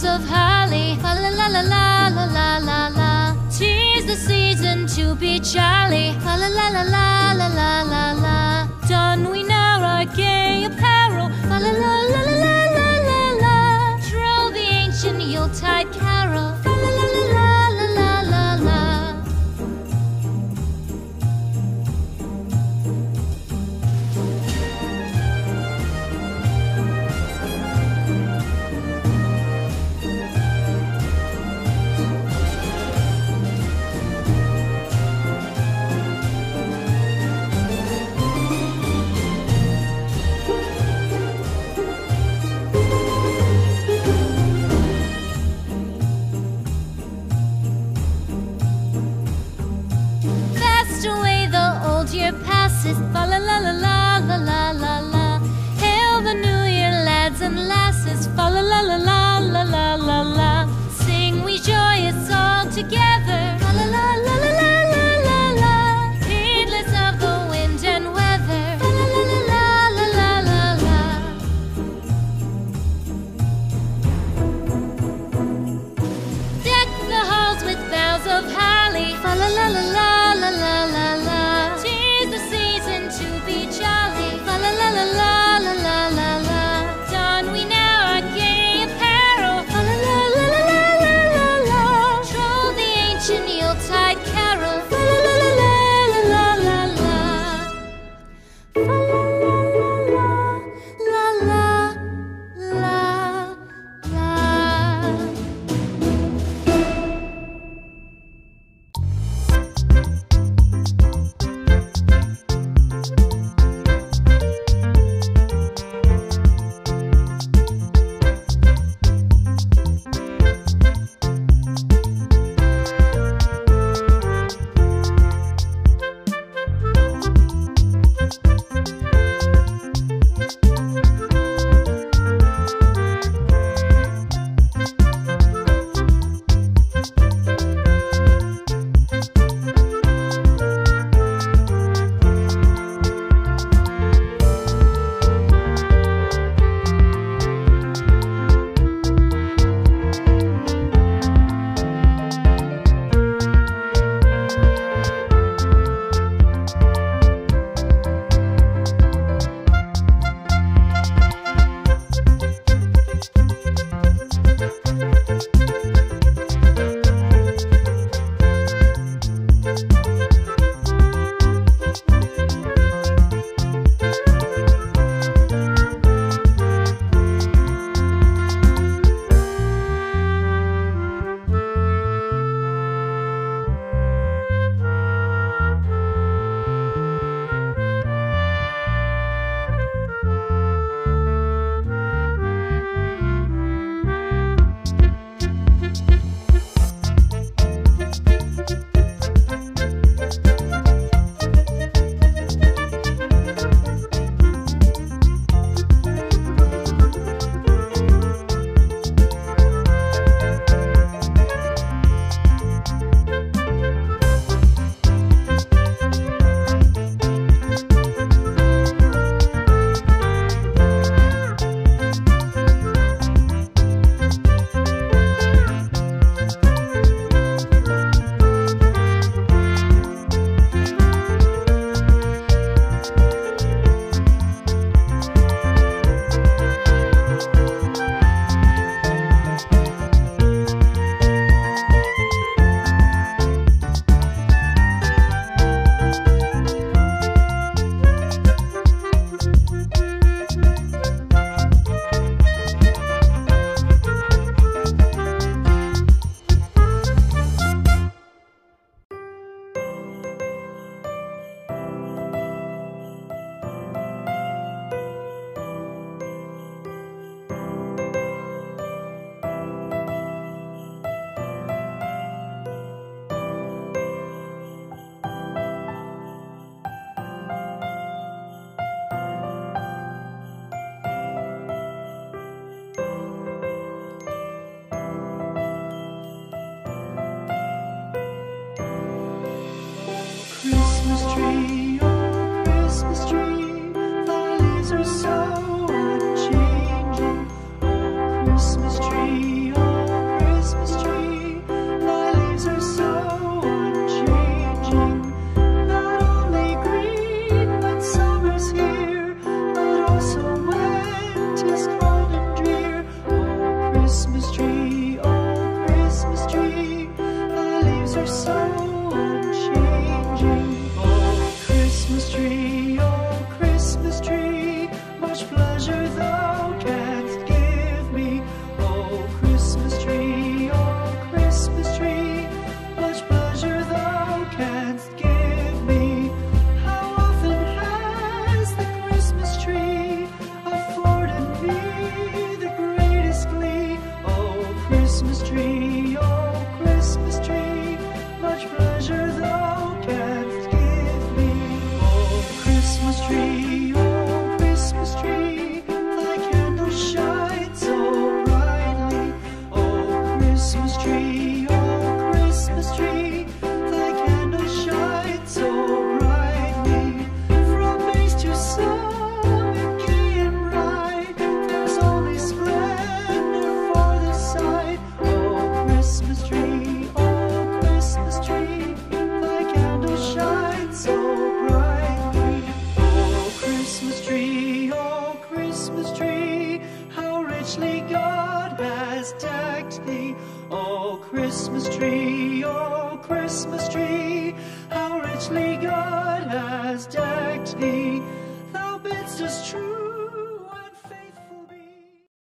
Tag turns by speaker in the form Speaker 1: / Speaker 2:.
Speaker 1: boughs of holly. Fa la la la la la la la la. 'Tis the season to be jolly. Fa la la la la la la la la. Don we now our gay apparel. Fa la la la la la la la la. Troll the ancient Yuletide carol. Fa la la la la la la la la.
Speaker 2: Christmas tree, oh Christmas tree, thy leaves are so unchanging. Oh Christmas tree, much pleasure thou canst give me. Oh Christmas tree, much pleasure thou canst give me. How often has the Christmas tree afforded me the greatest glee? Oh Christmas tree, much pleasure thou canst give me. Oh Christmas tree, thy candles shine so brightly. Oh Christmas tree, thy candles shine so brightly. From base to summit, gay and bright, there's only splendor for the sight. Oh Christmas tree, thy candles shine so brightly. Oh Christmas tree, how richly God has decked thee. Oh Christmas tree, how richly God